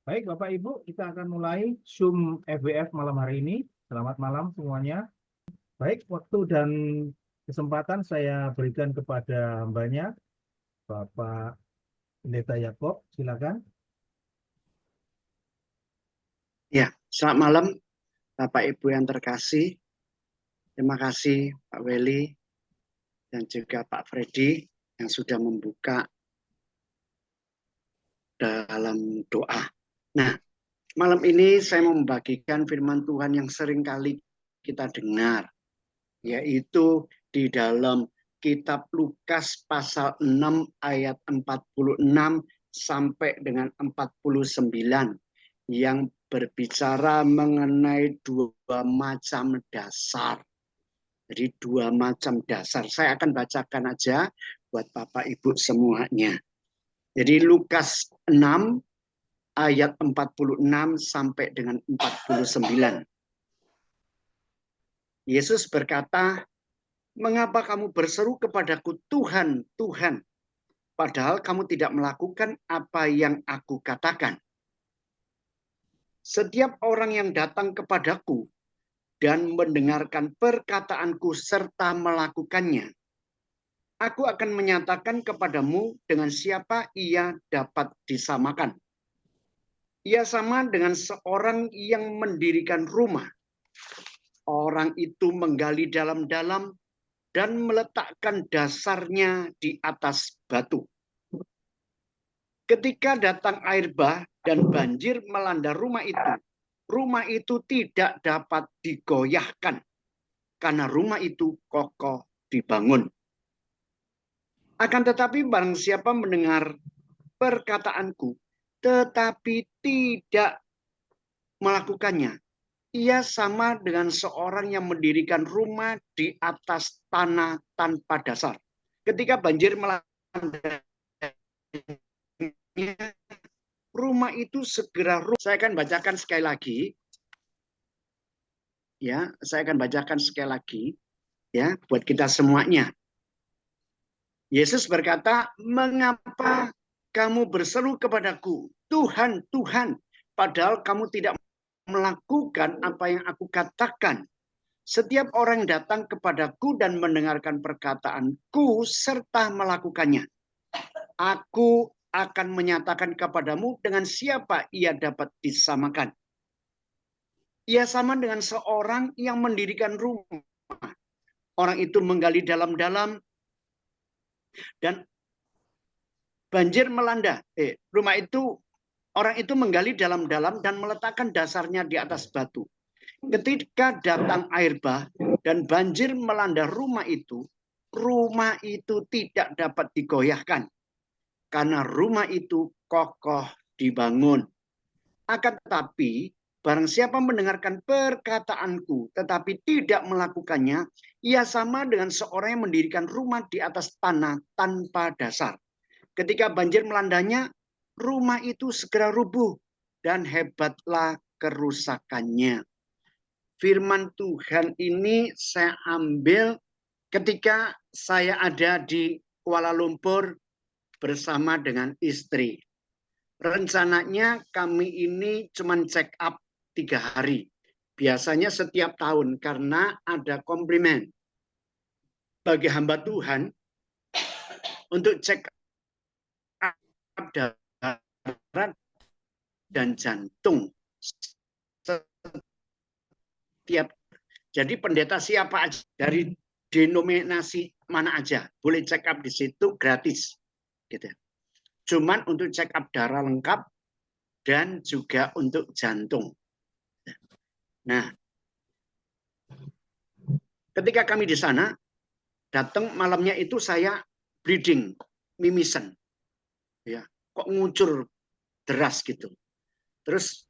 Baik, Bapak Ibu, kita akan mulai Zoom FWF malam hari ini. Selamat malam semuanya. Baik, waktu dan kesempatan saya berikan kepada hambanya, Bapak Pendeta Yakob. Silakan. Ya, selamat malam Bapak Ibu yang terkasih. Terima kasih Pak Weli dan juga Pak Freddy yang sudah membuka dalam doa. Nah, malam ini saya mau membagikan firman Tuhan yang sering kali kita dengar, yaitu di dalam kitab Lukas pasal 6 ayat 46 sampai dengan 49 yang berbicara mengenai dua macam dasar. Jadi dua macam dasar. Saya akan bacakan aja buat Bapak Ibu semuanya. Jadi Lukas 6 ayat 46 sampai dengan 49. Yesus berkata, "Mengapa kamu berseru kepadaku, Tuhan, Tuhan, padahal kamu tidak melakukan apa yang aku katakan? Setiap orang yang datang kepadaku dan mendengarkan perkataanku serta melakukannya, aku akan menyatakan kepadamu dengan siapa ia dapat disamakan. Ia sama dengan seorang yang mendirikan rumah. Orang itu menggali dalam-dalam dan meletakkan dasarnya di atas batu. Ketika datang air bah dan banjir melanda rumah itu tidak dapat digoyahkan karena rumah itu kokoh dibangun. Akan tetapi barang siapa mendengar perkataanku tetapi tidak melakukannya, ia sama dengan seorang yang mendirikan rumah di atas tanah tanpa dasar. Ketika banjir melanda rumah itu segera runtuh. Saya akan bacakan sekali lagi. Ya, saya akan bacakan sekali lagi ya buat kita semuanya. Yesus berkata, "Mengapa kamu berseru kepadaku, Tuhan, Tuhan, padahal kamu tidak melakukan apa yang aku katakan? Setiap orang datang kepadaku dan mendengarkan perkataanku serta melakukannya, aku akan menyatakan kepadamu dengan siapa ia dapat disamakan. Ia sama dengan seorang yang mendirikan rumah. Orang itu menggali dalam-dalam dan banjir melanda. Orang itu menggali dalam-dalam dan meletakkan dasarnya di atas batu. Ketika datang air bah dan banjir melanda rumah itu tidak dapat digoyahkan karena rumah itu kokoh dibangun. Akan tetapi barang siapa mendengarkan perkataanku tetapi tidak melakukannya, ia sama dengan seorang yang mendirikan rumah di atas tanah tanpa dasar. Ketika banjir melandanya, rumah itu segera rubuh dan hebatlah kerusakannya." Firman Tuhan ini saya ambil ketika saya ada di Kuala Lumpur bersama dengan istri. Rencananya kami ini cuma check up 3 hari. Biasanya setiap tahun karena ada komplimen. Bagi hamba Tuhan untuk check up darah dan jantung setiap. Jadi pendeta siapa aja dari denominasi mana aja boleh check up di situ gratis, gitu. Cuman untuk check up darah lengkap dan juga untuk jantung. Nah, ketika kami di sana datang malamnya itu saya bleeding, mimisan, ya, kok ngucur deras gitu. Terus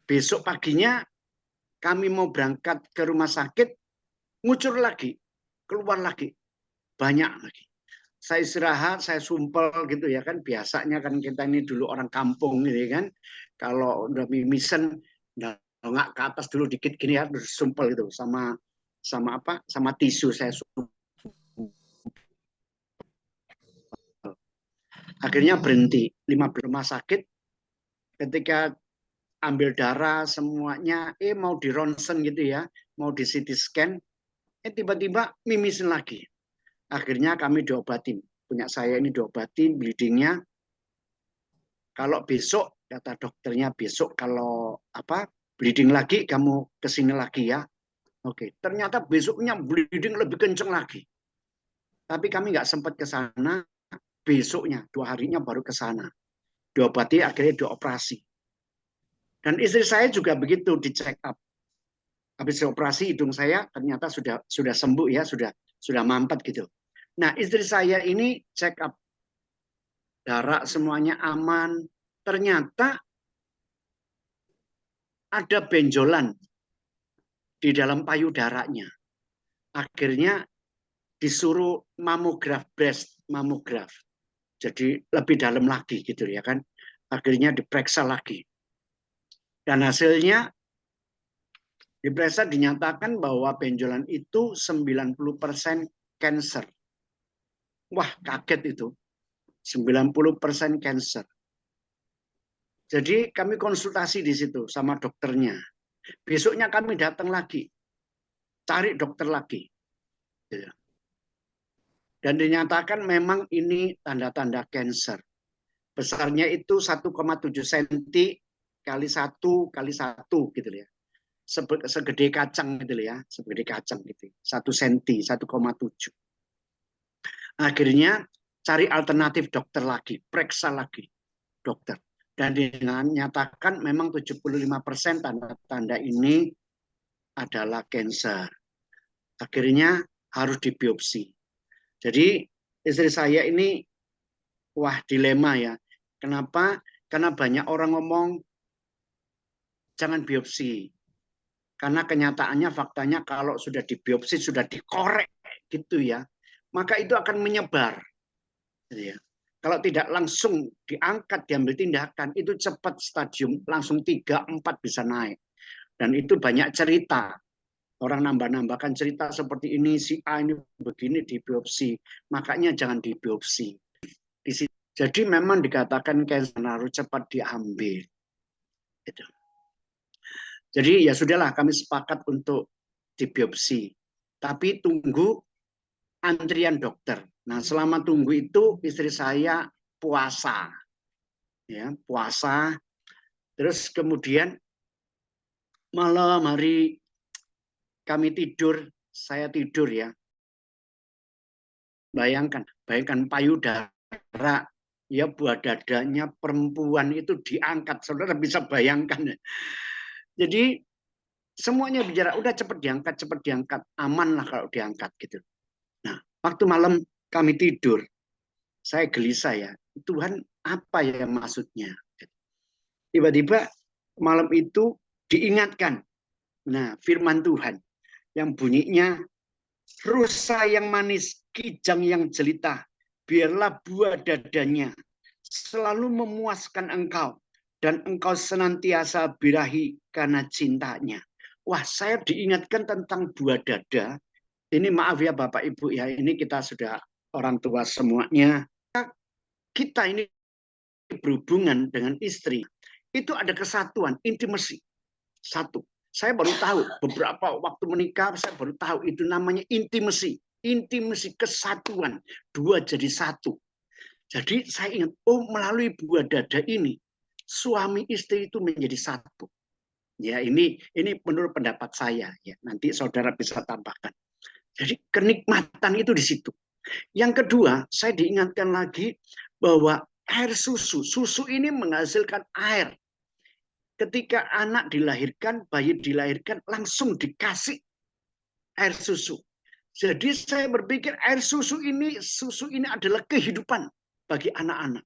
besok paginya kami mau berangkat ke rumah sakit, ngucur lagi, keluar lagi, banyak lagi. Saya istirahat, saya sumpel gitu ya kan. Biasanya kan kita ini dulu orang kampung gitu kan. Kalau udah mimisan, nggak ke atas dulu dikit gini ya, terus sumpel gitu sama tisu saya sumpel. Akhirnya berhenti 15 rumah sakit. ketika ambil darah semuanya, mau di ronsen gitu ya, mau di CT scan, tiba-tiba mimisin lagi. Akhirnya kami diobatin. Punya saya ini diobatin, bleedingnya. Kalau besok, kata dokternya besok kalau bleeding lagi, kamu kesini lagi ya. Oke, ternyata besoknya bleeding lebih kenceng lagi. Tapi kami nggak sempat ke sana. Besoknya, 2 harinya baru ke sana. Diobati, akhirnya dioperasi. Dan istri saya juga begitu, di check up. Habis operasi hidung saya ternyata sudah sembuh ya, sudah mampet gitu. Nah, istri saya ini check up darah semuanya aman. Ternyata ada benjolan di dalam payudaranya. Akhirnya disuruh mamograf breast, mamograf. Jadi lebih dalam lagi gitu ya kan. Akhirnya diperiksa lagi. Dan hasilnya diperiksa dinyatakan bahwa benjolan itu 90% cancer. Wah, kaget itu. 90% cancer. Jadi kami konsultasi di situ sama dokternya. Besoknya kami datang lagi. Cari dokter lagi. Dan dinyatakan memang ini tanda-tanda cancer. Besarnya itu 1,7 cm kali 1 kali 1 gitu ya. Segede kacang gitu ya, segede kacang gitu. 1 cm, 1,7. Akhirnya cari alternatif dokter lagi, periksa lagi dokter. Dan dinyatakan memang 75% tanda-tanda ini adalah cancer. Akhirnya harus dibiopsi. Jadi istri saya ini wah dilema ya. Kenapa? Karena banyak orang ngomong jangan biopsi. Karena kenyataannya faktanya kalau sudah dibiopsi, sudah dikorek gitu ya, maka itu akan menyebar. Gitu ya. Kalau tidak langsung diangkat, diambil tindakan, itu cepat stadium, langsung 3-4 bisa naik. Dan itu banyak cerita. Orang nambah-nambahkan cerita seperti ini, si A ini begini dibiopsi. Makanya jangan dibiopsi. Jadi memang dikatakan cancer harus cepat diambil. Gitu. Jadi ya sudahlah kami sepakat untuk dibiopsi. Tapi tunggu antrian dokter. Nah, selama tunggu itu istri saya puasa. Ya, puasa. Terus kemudian malam hari kami tidur, saya tidur ya. Bayangkan payudara, ya buah dadanya perempuan itu diangkat. Saudara bisa bayangkan. Jadi semuanya bicara, udah cepat diangkat, aman lah kalau diangkat gitu. Nah, waktu malam kami tidur, saya gelisah ya, Tuhan apa ya maksudnya? Tiba-tiba malam itu diingatkan, nah firman Tuhan yang bunyinya, rusa yang manis, kijang yang jelita, biarlah buah dadanya selalu memuaskan engkau, dan engkau senantiasa birahi karena cintanya. Wah, saya diingatkan tentang buah dada. Ini maaf ya Bapak Ibu ya, ini kita sudah orang tua semuanya. Kita ini berhubungan dengan istri, itu ada kesatuan, intimacy. Satu. Saya baru tahu, beberapa waktu menikah, saya baru tahu itu namanya intimacy. Intimacy, kesatuan. 2 jadi 1. Jadi saya ingat, melalui buah dada ini, suami istri itu menjadi 1. Ya, ini menurut pendapat saya ya. Nanti saudara bisa tambahkan. Jadi kenikmatan itu di situ. Yang kedua, saya diingatkan lagi bahwa air susu ini menghasilkan air. Ketika anak dilahirkan, bayi dilahirkan, langsung dikasih air susu. Jadi saya berpikir air susu ini adalah kehidupan bagi anak-anak.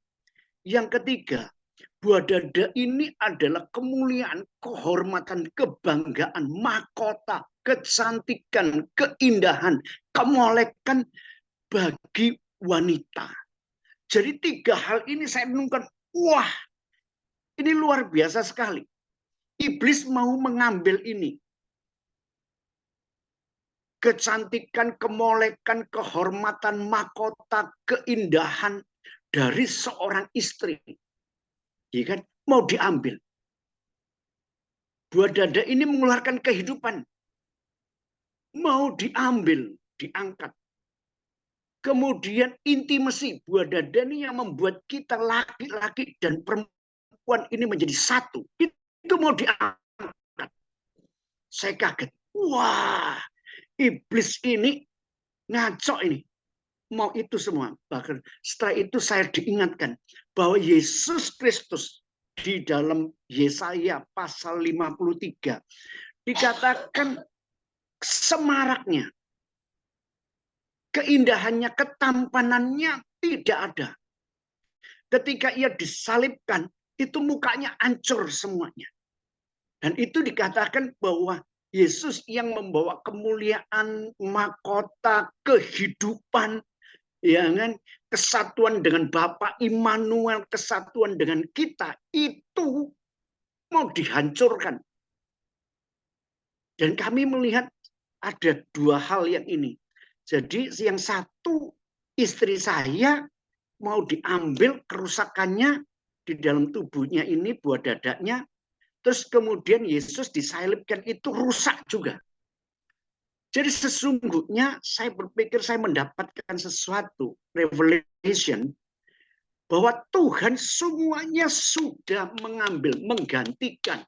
Yang ketiga, buah dada ini adalah kemuliaan, kehormatan, kebanggaan, mahkota, kecantikan, keindahan, kemolekan bagi wanita. Jadi 3 hal ini saya renungkan, wah, ini luar biasa sekali. Iblis mau mengambil ini. Kecantikan, kemolekan, kehormatan, mahkota, keindahan dari seorang istri. Ya kan? mau diambil. Buah dada ini mengeluarkan kehidupan. Mau diambil, diangkat. Kemudian intimasi, buah dada ini yang membuat kita laki-laki dan perempuan ini menjadi satu. Itu mau diangkat. Saya kaget. Wah, iblis ini ngaco ini. Mau itu semua. Bahkan setelah itu saya diingatkan bahwa Yesus Kristus di dalam Yesaya pasal 53 dikatakan semaraknya, keindahannya, ketampanannya tidak ada. Ketika ia disalibkan, itu mukanya hancur semuanya. Dan itu dikatakan bahwa Yesus yang membawa kemuliaan, mahkota, kehidupan, ya kan, kesatuan dengan Bapa, Immanuel, kesatuan dengan kita, itu mau dihancurkan. Dan kami melihat ada dua hal yang ini. Jadi yang satu, istri saya mau diambil kerusakannya di dalam tubuhnya ini, buah dadanya. Terus kemudian Yesus disalibkan, itu rusak juga. Jadi sesungguhnya saya berpikir saya mendapatkan sesuatu, revelation, bahwa Tuhan semuanya sudah mengambil, menggantikan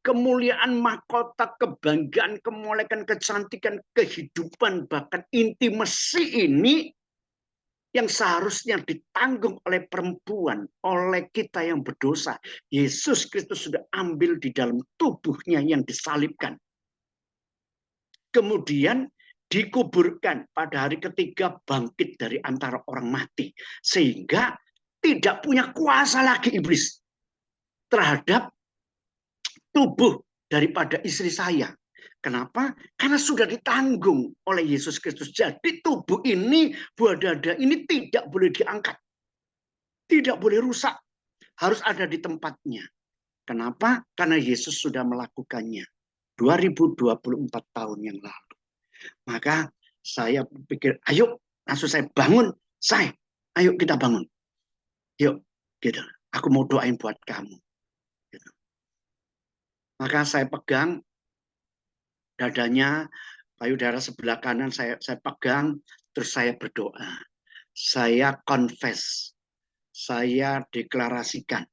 kemuliaan, mahkota, kebanggaan, kemolekan, kecantikan, kehidupan, bahkan intimasi ini yang seharusnya ditanggung oleh perempuan, oleh kita yang berdosa. Yesus Kristus sudah ambil di dalam tubuhnya yang disalibkan. Kemudian dikuburkan pada hari ketiga, bangkit dari antara orang mati. Sehingga tidak punya kuasa lagi iblis terhadap tubuh daripada istri saya. Kenapa? Karena sudah ditanggung oleh Yesus Kristus. Jadi tubuh ini, buah dada ini tidak boleh diangkat. Tidak boleh rusak. Harus ada di tempatnya. Kenapa? Karena Yesus sudah melakukannya 2024 tahun yang lalu. Maka saya pikir, ayo langsung saya bangun. Ayo kita bangun. Yuk, gitu. Aku mau doain buat kamu. Gitu. Maka saya pegang dadanya, payudara sebelah kanan saya pegang, terus saya berdoa. Saya confess, saya deklarasikan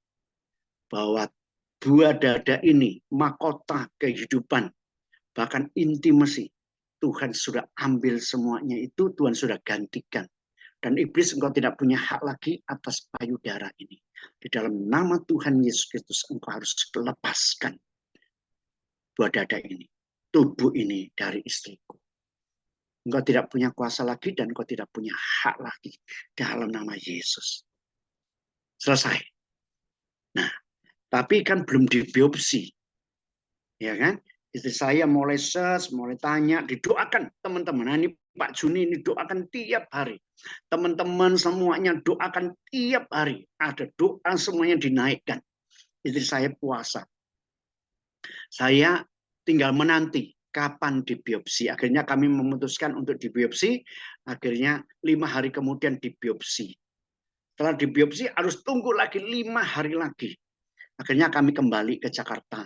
bahwa buah dada ini, mahkota kehidupan, bahkan intimasi, Tuhan sudah ambil semuanya itu, Tuhan sudah gantikan. Dan iblis engkau tidak punya hak lagi atas payudara ini. Di dalam nama Tuhan Yesus Kristus engkau harus lepaskan buah dada ini, tubuh ini dari istriku. Engkau tidak punya kuasa lagi dan engkau tidak punya hak lagi dalam nama Yesus. Selesai. Nah, tapi kan belum dibiopsi. Ya kan? Istri saya mulai search, mulai tanya, didoakan teman-teman. Nah, ini Pak Juni ini doakan tiap hari. Teman-teman semuanya doakan tiap hari. Ada doa semuanya dinaikkan. Istri saya puasa. Saya tinggal menanti kapan dibiopsi. Akhirnya kami memutuskan untuk dibiopsi. Akhirnya 5 hari kemudian dibiopsi. Setelah dibiopsi harus tunggu lagi 5 hari lagi. Akhirnya kami kembali ke Jakarta.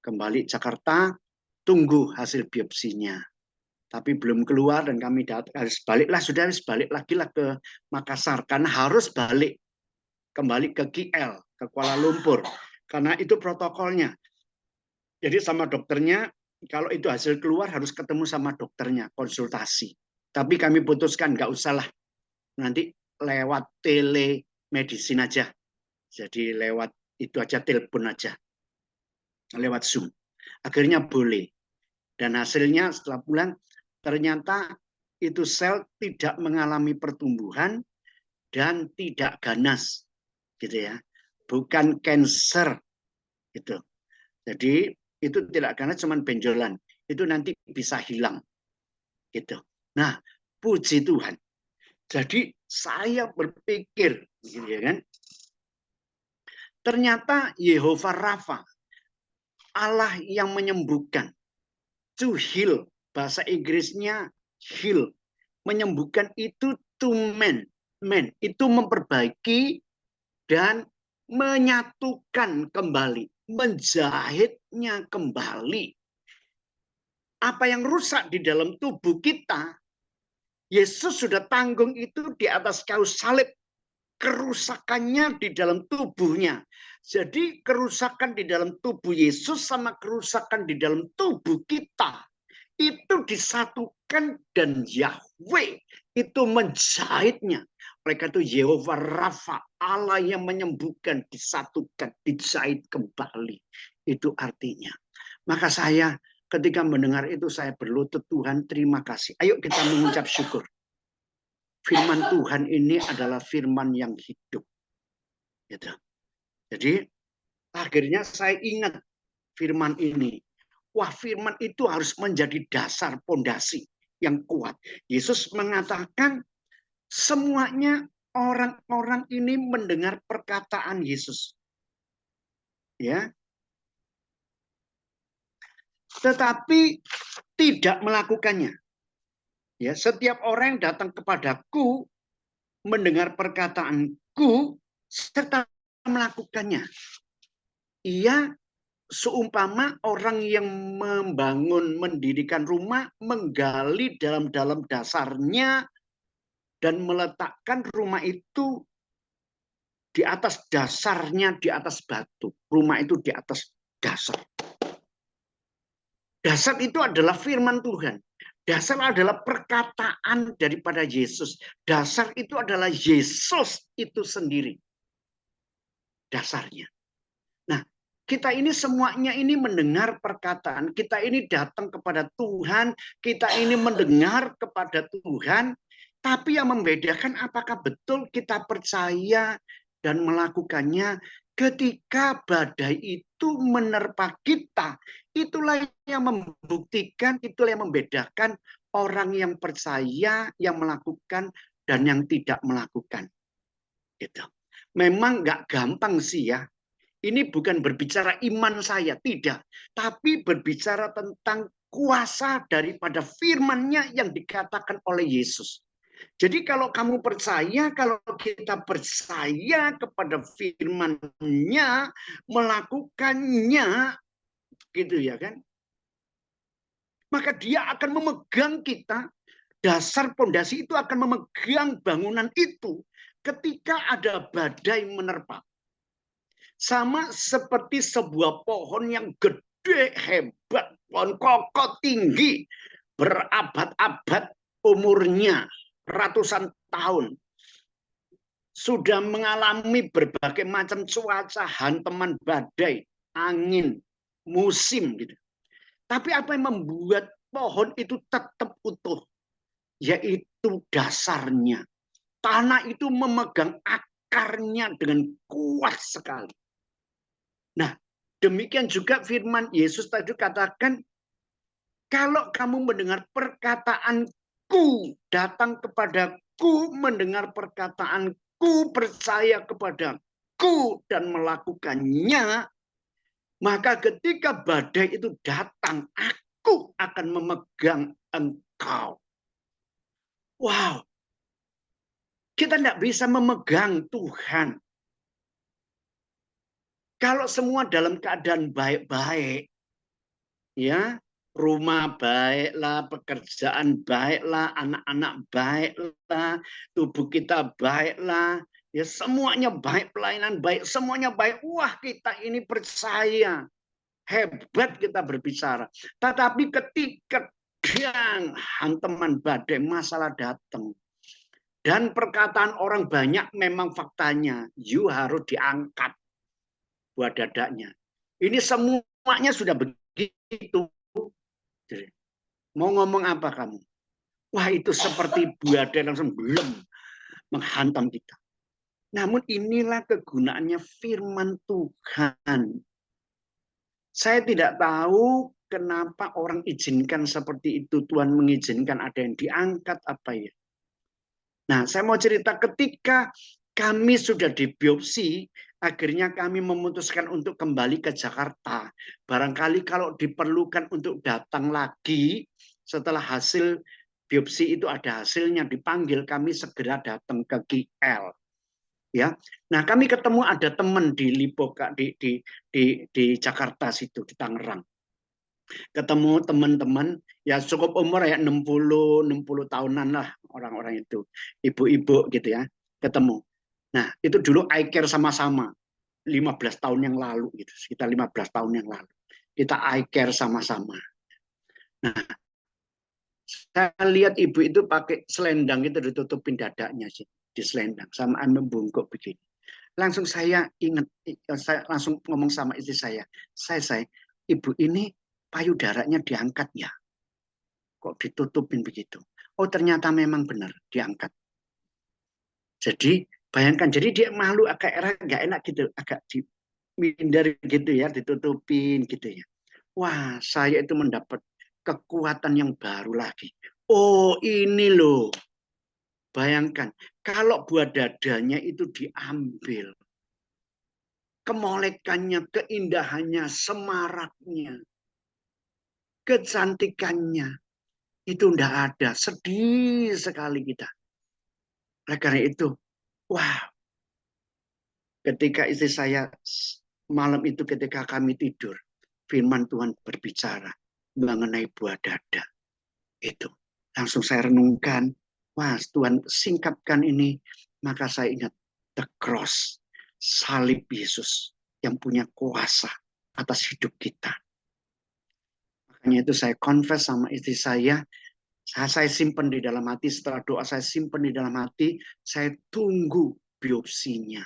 Kembali Jakarta, tunggu hasil biopsinya. Tapi belum keluar dan kami harus baliklah, sudah harus balik lagi lah ke Makassar. Karena harus balik kembali ke KL, ke Kuala Lumpur. Karena itu protokolnya. Jadi sama dokternya, kalau itu hasil keluar harus ketemu sama dokternya, konsultasi. Tapi kami putuskan nggak usah lah, nanti lewat telemedicine aja. Jadi lewat itu aja, telepon aja, lewat Zoom. Akhirnya boleh. Dan hasilnya setelah pulang, ternyata itu sel tidak mengalami pertumbuhan dan tidak ganas, gitu ya. Bukan cancer, gitu. Jadi itu tidak ganas, cuma benjolan. Itu nanti bisa hilang, gitu. Nah, puji Tuhan. Jadi saya berpikir, gitu ya kan? Ternyata Yehova Rafa, Allah yang menyembuhkan, to heal, bahasa Inggrisnya heal, menyembuhkan itu to mend, itu memperbaiki dan menyatukan kembali, menjahitnya kembali. Apa yang rusak di dalam tubuh kita, Yesus sudah tanggung itu di atas kayu salib. Kerusakannya di dalam tubuhnya. Jadi kerusakan di dalam tubuh Yesus sama kerusakan di dalam tubuh kita itu disatukan, dan Yahweh itu menjahitnya. Mereka itu Yehova Rafa, Allah yang menyembuhkan, disatukan, dijahit kembali. Itu artinya. Maka saya ketika mendengar itu saya berlutut, Tuhan terima kasih. Ayo kita mengucap syukur. Firman Tuhan ini adalah firman yang hidup. Gitu. Jadi akhirnya saya ingat firman ini. Wah, firman itu harus menjadi dasar pondasi yang kuat. Yesus mengatakan semuanya orang-orang ini mendengar perkataan Yesus. Ya. Tetapi tidak melakukannya. Ya, setiap orang yang datang kepadaku mendengar perkataanku serta melakukannya. Ia seumpama orang yang membangun, mendirikan rumah, menggali dalam-dalam dasarnya dan meletakkan rumah itu di atas dasarnya, di atas batu. Rumah itu di atas dasar. Dasar itu adalah firman Tuhan. Dasar adalah perkataan daripada Yesus. Dasar itu adalah Yesus itu sendiri. Dasarnya. Nah, kita ini semuanya ini mendengar perkataan. Kita ini datang kepada Tuhan. Kita ini mendengar kepada Tuhan. Tapi yang membedakan apakah betul kita percaya dan melakukannya ketika badai itu menerpa kita. Itulah yang membuktikan, itulah yang membedakan orang yang percaya, yang melakukan, dan yang tidak melakukan. Gitu. Memang nggak gampang sih ya. Ini bukan berbicara iman saya, tidak. Tapi berbicara tentang kuasa daripada firman-Nya yang dikatakan oleh Yesus. Jadi kalau kamu percaya, kalau kita percaya kepada firman-Nya, melakukannya, gitu ya kan? Maka dia akan memegang kita, dasar pondasi itu akan memegang bangunan itu ketika ada badai menerpa. Sama seperti sebuah pohon yang gede, hebat, pohon kokoh tinggi, berabad-abad umurnya, ratusan tahun. Sudah mengalami berbagai macam cuaca, hantaman badai, angin, musim gitu. Tapi apa yang membuat pohon itu tetap utuh? Yaitu dasarnya. Tanah itu memegang akarnya dengan kuat sekali. Nah, demikian juga firman Yesus tadi katakan, kalau kamu mendengar perkataanku, datang kepadaku, mendengar perkataanku, percaya kepadaku, dan melakukannya, maka ketika badai itu datang, aku akan memegang engkau. Wow, kita tidak bisa memegang Tuhan kalau semua dalam keadaan baik-baik, ya, rumah baiklah, pekerjaan baiklah, anak-anak baiklah, tubuh kita baiklah, ya semuanya baik, pelayanan baik, semuanya baik. Wah, kita ini percaya, hebat kita berbicara. Tetapi ketika hantaman badai, masalah datang, dan perkataan orang banyak memang faktanya, you harus diangkat buat dadanya. Ini semuanya sudah begitu. Mau ngomong apa kamu? Wah, itu seperti badai langsung belum menghantam kita. Namun inilah kegunaannya firman Tuhan. Saya tidak tahu kenapa orang izinkan seperti itu. Tuhan mengizinkan ada yang diangkat apa ya. Nah, saya mau cerita ketika kami sudah dibiopsi, akhirnya kami memutuskan untuk kembali ke Jakarta. Barangkali kalau diperlukan untuk datang lagi setelah hasil biopsi itu ada hasilnya, dipanggil, kami segera datang ke KL. Ya, nah kami ketemu ada teman di Lipoka di Jakarta situ di Tangerang. Ketemu teman-teman ya cukup umur ya 60 tahunan lah orang-orang itu, ibu-ibu gitu ya, ketemu. Nah, itu dulu I-Care sama-sama 15 tahun yang lalu gitu, sekitar 15 tahun yang lalu. Kita I-Care sama-sama. Nah, saya lihat ibu itu pakai selendang itu ditutupin dadanya sih, di selendang sama membungkuk begini. Langsung saya ingat, saya langsung ngomong sama istri saya, ibu ini payudaranya diangkat ya, kok ditutupin begitu? Oh ternyata memang benar diangkat. Jadi bayangkan, jadi dia malu agak nggak enak gitu, agak dihindar gitu ya, ditutupin gitu ya. Wah saya itu mendapat kekuatan yang baru lagi. Oh ini loh, bayangkan kalau buah dadanya itu diambil, kemolekannya, keindahannya, semaraknya, kecantikannya, itu tidak ada. Sedih sekali kita. Oleh karena itu, wah, ketika istri saya malam itu ketika kami tidur, firman Tuhan berbicara mengenai buah dada. Itu. Langsung saya renungkan, wah Tuhan singkapkan ini, maka saya ingat the cross, salib Yesus yang punya kuasa atas hidup kita. Makanya itu saya confess sama istri saya simpan di dalam hati, setelah doa saya simpan di dalam hati, saya tunggu biopsinya.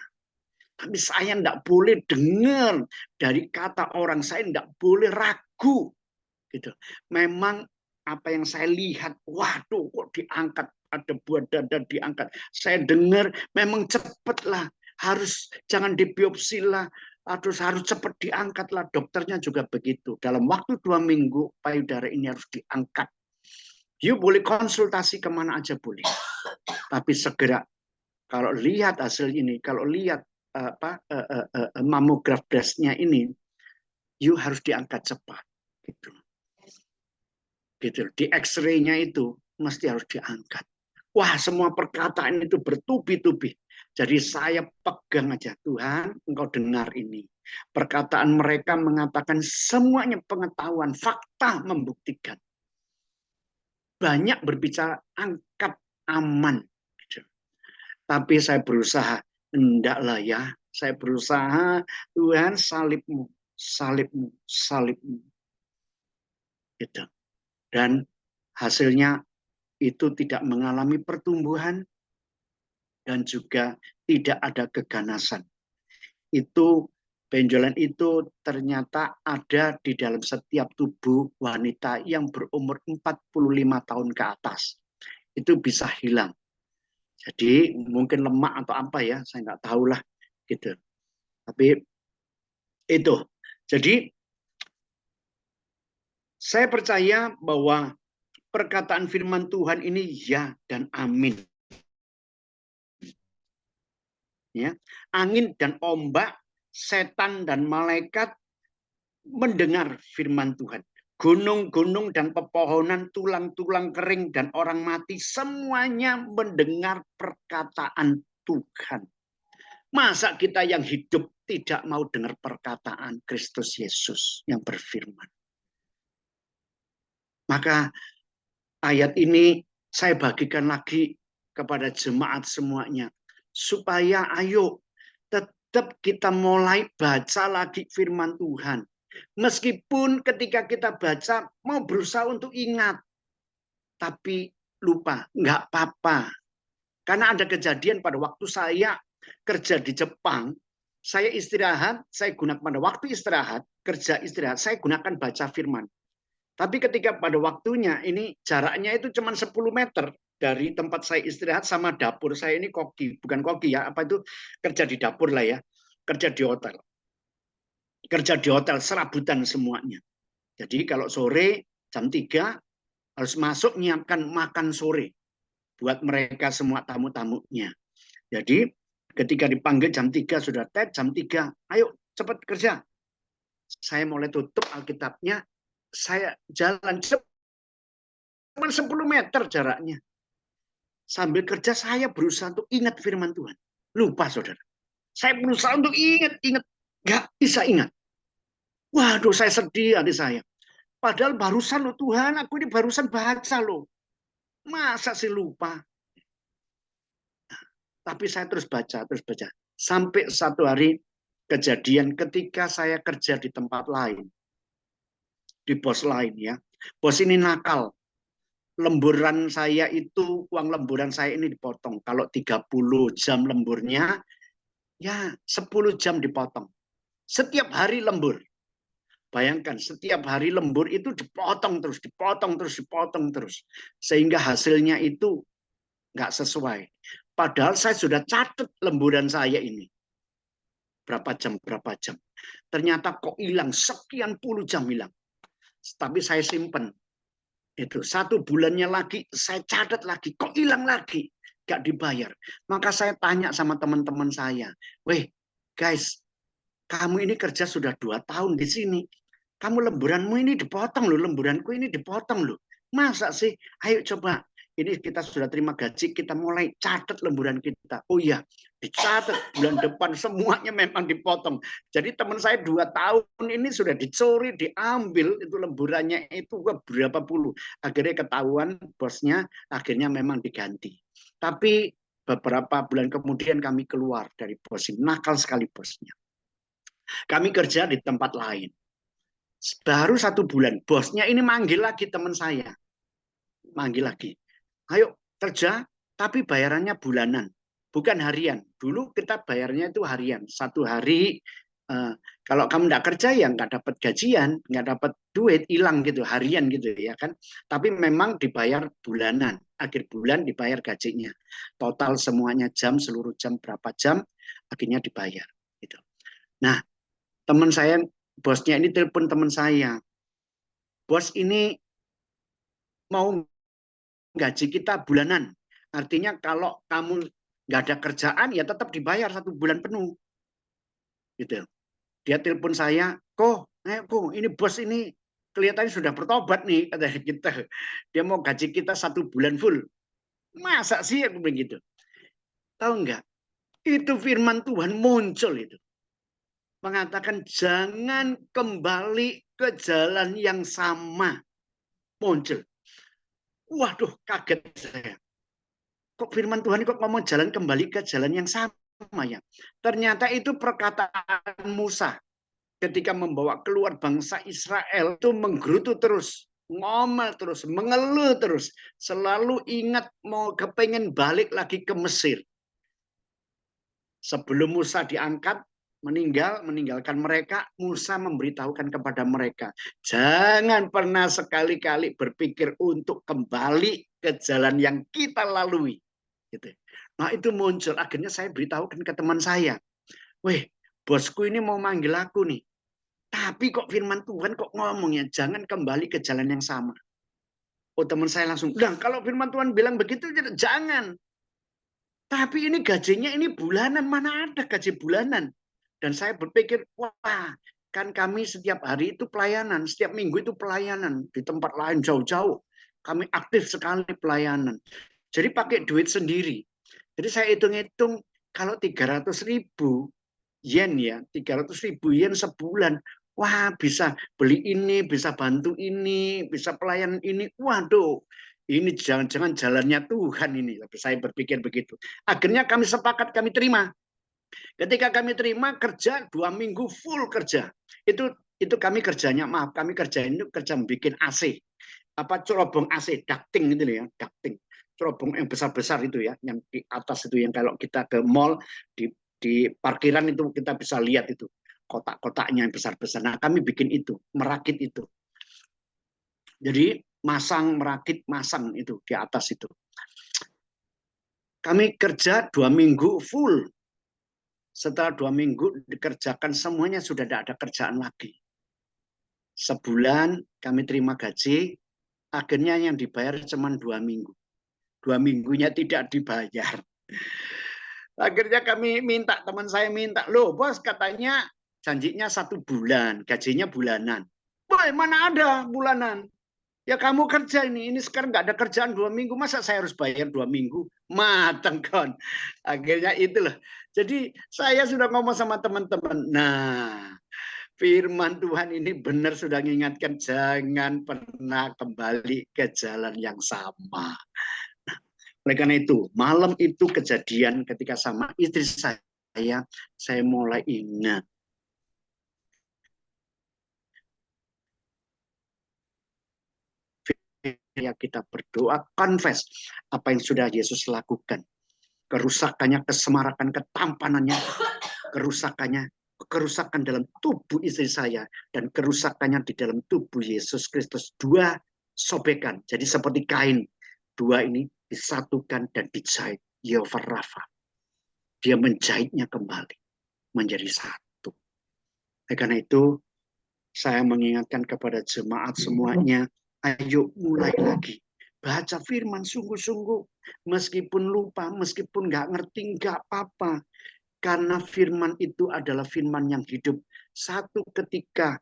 Tapi saya tidak boleh dengar dari kata orang, saya tidak boleh ragu. Gitu. Memang apa yang saya lihat, waduh kok diangkat, ada buah dada diangkat. Saya dengar memang cepatlah, jangan dibiopsi lah, harus cepat diangkat lah. Dokternya juga begitu. Dalam waktu 2 minggu payudara ini harus diangkat. You boleh konsultasi kemana aja boleh, tapi segera kalau lihat hasil ini, kalau lihat mamograf breastnya ini, you harus diangkat cepat, gitu. Gitu. Di X-ray-nya itu mesti harus diangkat. Wah, semua perkataan itu bertubi-tubi. Jadi saya pegang aja, Tuhan, Engkau dengar ini. Perkataan mereka mengatakan semuanya pengetahuan, fakta membuktikan. Banyak berbicara angkat aman. Tapi saya berusaha, endaklah ya. Saya berusaha, Tuhan salibmu, salibmu, salibmu. Gitu. Dan hasilnya itu tidak mengalami pertumbuhan dan juga tidak ada keganasan. Itu benjolan itu ternyata ada di dalam setiap tubuh wanita yang berumur 45 tahun ke atas. Itu bisa hilang. Jadi mungkin lemak atau apa ya, saya nggak tahu lah gitu. Tapi itu. Jadi saya percaya bahwa perkataan firman Tuhan ini ya dan amin. Ya, angin dan ombak, setan dan malaikat mendengar firman Tuhan. Gunung-gunung dan pepohonan, tulang-tulang kering dan orang mati, semuanya mendengar perkataan Tuhan. Masa kita yang hidup tidak mau dengar perkataan Kristus Yesus yang berfirman? Maka ayat ini saya bagikan lagi kepada jemaat semuanya. Supaya ayo tetap kita mulai baca lagi firman Tuhan. Meskipun ketika kita baca mau berusaha untuk ingat. Tapi lupa, nggak apa-apa. Karena ada kejadian pada waktu saya kerja di Jepang, saya istirahat, saya gunakan pada waktu istirahat, kerja istirahat, saya gunakan baca firman. Tapi ketika pada waktunya, ini jaraknya itu cuma 10 meter dari tempat saya istirahat sama dapur saya ini koki, bukan koki ya, apa itu kerja di dapur lah ya, kerja di hotel. Kerja di hotel serabutan semuanya. Jadi kalau sore jam 3 harus masuk menyiapkan makan sore buat mereka semua tamu-tamunya. Jadi ketika dipanggil jam 3 sudah jam 3, ayo cepat kerja. Saya mulai tutup Alkitabnya, saya jalan cuma 10 meter jaraknya. Sambil kerja saya berusaha untuk ingat firman Tuhan. Lupa, saudara. Saya berusaha untuk ingat, nggak bisa ingat. Waduh, saya sedih hati saya. Padahal barusan loh Tuhan, aku ini barusan baca loh. Masa sih lupa? Tapi saya terus baca, terus baca. Sampai satu hari kejadian ketika saya kerja di tempat lain. Di bos lain ya. Bos ini nakal. Lemburan saya itu, uang lemburan saya ini dipotong. Kalau 30 jam lemburnya, ya 10 jam dipotong. Setiap hari lembur. Bayangkan, setiap hari lembur itu dipotong terus, dipotong terus, dipotong terus. Sehingga hasilnya itu nggak sesuai. Padahal saya sudah catat lemburan saya ini. Berapa jam, berapa jam. Ternyata kok hilang, sekian puluh jam hilang. Tapi saya simpen. Itu 1 bulannya lagi, saya catat lagi. Kok hilang lagi? Nggak dibayar. Maka saya tanya sama teman-teman saya. Weh, guys, kamu ini kerja sudah 2 tahun di sini. Kamu lemburanmu ini dipotong loh, lemburanku ini dipotong loh. Masa sih? Ayo coba. Ini kita sudah terima gaji, kita mulai catat lemburan kita. Oh iya, dicatat bulan depan semuanya memang dipotong. Jadi teman saya 2 tahun ini sudah dicuri, diambil itu lemburannya itu berapa puluh. Akhirnya ketahuan bosnya, akhirnya memang diganti. Tapi beberapa bulan kemudian kami keluar dari bos ini. Nakal sekali bosnya. Kami kerja di tempat lain. Baru 1 bulan, bosnya ini manggil lagi teman saya. Manggil lagi. Ayo kerja, tapi bayarannya bulanan. Bukan harian. Dulu kita bayarnya itu harian. 1 hari, kalau kamu nggak kerja ya nggak dapat gajian, nggak dapat duit, hilang gitu, harian gitu ya kan. Tapi memang dibayar bulanan. Akhir bulan dibayar gajinya. Total semuanya jam, seluruh jam berapa jam, akhirnya dibayar. Gitu. Nah, teman saya, bosnya ini telepon teman saya. Bos ini mau gaji kita bulanan. Artinya kalau kamu nggak ada kerjaan ya tetap dibayar 1 bulan penuh. Gitu. Dia telepon saya, kok ini bos ini kelihatannya sudah bertobat nih kata kita. Dia mau gaji kita 1 bulan full. Masa sih aku begitu? Tahu nggak? Itu firman Tuhan muncul itu. Mengatakan jangan kembali ke jalan yang sama. Muncul. Waduh, kaget saya. Kok firman Tuhan kok ngomong jalan kembali ke jalan yang sama ya? Ternyata itu perkataan Musa ketika membawa keluar bangsa Israel itu menggerutu terus, ngomel terus, mengeluh terus, selalu ingat mau kepengen balik lagi ke Mesir. Sebelum Musa diangkat, meninggalkan mereka, Musa memberitahukan kepada mereka, jangan pernah sekali-kali berpikir untuk kembali ke jalan yang kita lalui. Gitu. Nah itu muncul, akhirnya saya beritahukan ke teman saya, weh bosku ini mau manggil aku nih, tapi kok firman Tuhan kok ngomongnya jangan kembali ke jalan yang sama. Oh teman saya langsung bilang, kalau firman Tuhan bilang begitu jangan. Tapi ini gajinya ini bulanan, mana ada gaji bulanan. Dan saya berpikir, wah kan kami setiap hari itu pelayanan, setiap minggu itu pelayanan, di tempat lain jauh-jauh. Kami aktif sekali pelayanan. Jadi pakai duit sendiri. Jadi saya hitung-hitung, kalau 300.000 yen ya, 300.000 yen sebulan. Wah bisa beli ini, bisa bantu ini, bisa pelayanan ini. Waduh, ini jangan-jangan jalannya Tuhan ini. Tapi saya berpikir begitu. Akhirnya kami sepakat, kami terima. Ketika kami terima kerja 2 minggu full kerja. Itu kami kerjanya, maaf, kami kerjain itu kerja bikin AC. Apa cerobong AC, ducting gitu ya, ducting. Cerobong yang besar-besar itu ya, yang di atas itu yang kalau kita ke mall di parkiran itu kita bisa lihat itu kotak-kotaknya yang besar-besar. Nah, kami bikin itu, merakit itu. Jadi masang, merakit, masang itu di atas itu. Kami kerja 2 minggu full. Setelah 2 minggu dikerjakan semuanya sudah tidak ada kerjaan lagi. Sebulan kami terima gaji, akhirnya yang dibayar cuma 2 minggu. 2 minggunya tidak dibayar. Akhirnya kami minta, teman saya minta, loh bos katanya janjinya 1 bulan, gajinya bulanan. Boy, mana ada bulanan? Ya kamu kerja ini sekarang nggak ada kerjaan 2 minggu, masa saya harus bayar 2 minggu? Mateng kon. Akhirnya itu loh. Jadi saya sudah ngomong sama teman-teman. Nah, firman Tuhan ini benar sudah mengingatkan jangan pernah kembali ke jalan yang sama. Oleh karena itu, malam itu kejadian ketika sama istri saya mulai ingat. Ya kita berdoa, confess apa yang sudah Yesus lakukan. Kerusakannya, kesemarakan, ketampanannya, kerusakan dalam tubuh istri saya, dan kerusakannya di dalam tubuh Yesus Kristus. Dua sobekan, jadi seperti kain. Dua ini disatukan dan dijahit. Yehova Rafa. Dia menjahitnya kembali menjadi satu. Karena itu, saya mengingatkan kepada jemaat semuanya, ayo mulai lagi. Baca firman sungguh-sungguh. Meskipun lupa, meskipun nggak ngerti, nggak apa-apa. Karena firman itu adalah firman yang hidup. Satu ketika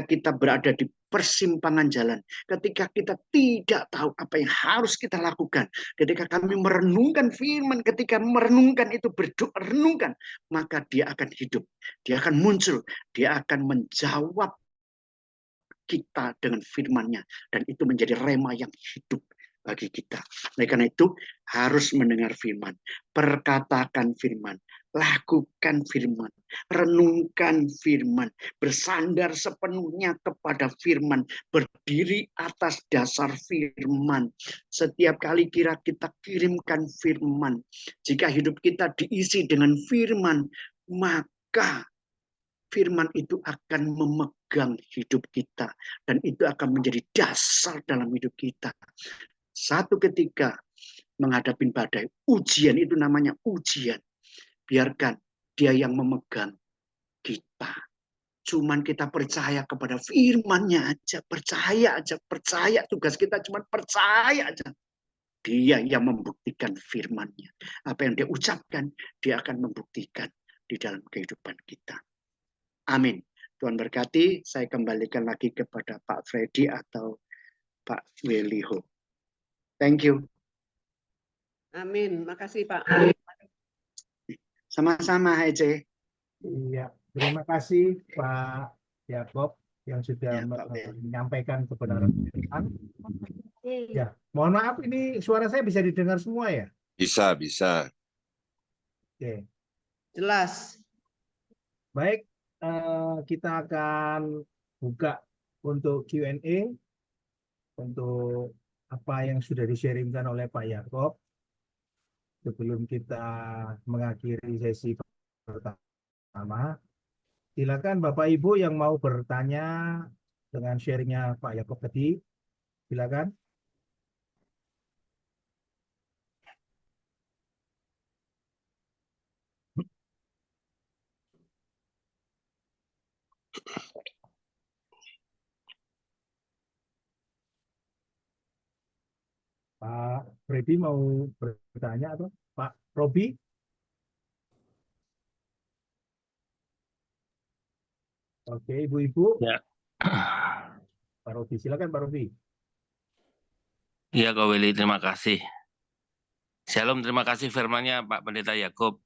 kita berada di persimpangan jalan, ketika kita tidak tahu apa yang harus kita lakukan, ketika kami merenungkan firman, ketika merenungkan itu berdoa, renungkan, maka dia akan hidup, dia akan muncul, dia akan menjawab kita dengan firman-Nya, dan itu menjadi rema yang hidup bagi kita. Oleh karena itu harus mendengar firman, perkatakan firman, lakukan firman, renungkan firman, bersandar sepenuhnya kepada firman, berdiri atas dasar firman. Setiap kali kita kirimkan firman, jika hidup kita diisi dengan firman, maka firman itu akan memegang hidup kita, dan itu akan menjadi dasar dalam hidup kita. Satu ketika menghadapi badai, ujian itu namanya ujian. Biarkan dia yang memegang kita. Cuman kita percaya kepada firman-Nya aja, percaya aja, percaya. Tugas kita cuma percaya aja. Dia yang membuktikan firman-Nya. Apa yang dia ucapkan, dia akan membuktikan di dalam kehidupan kita. Amin. Tuhan berkati. Saya kembalikan lagi kepada Pak Freddy atau Pak Weliho. Thank you. Amin. Makasih Pak. Sama-sama, Hece. Iya, terima kasih Pak Yakob yang sudah Ya, menyampaikan kebenaran firman. Ya, mohon maaf ini suara saya bisa didengar semua ya? Bisa, bisa. Oke. Jelas. Baik, kita akan buka untuk Q&A untuk apa yang sudah di-sharingkan oleh Pak Yakob sebelum kita mengakhiri sesi pertama. Silakan Bapak Ibu yang mau bertanya dengan sharingnya Pak Yakob tadi, silakan. Pak Freddy mau bertanya atau Pak Robi? Oke, Ibu-ibu. Ya. Pak Robi, silakan Pak Robi. Ya, Kak Willy, terima kasih. Shalom, terima kasih firman-Nya Pak Pendeta Yakob.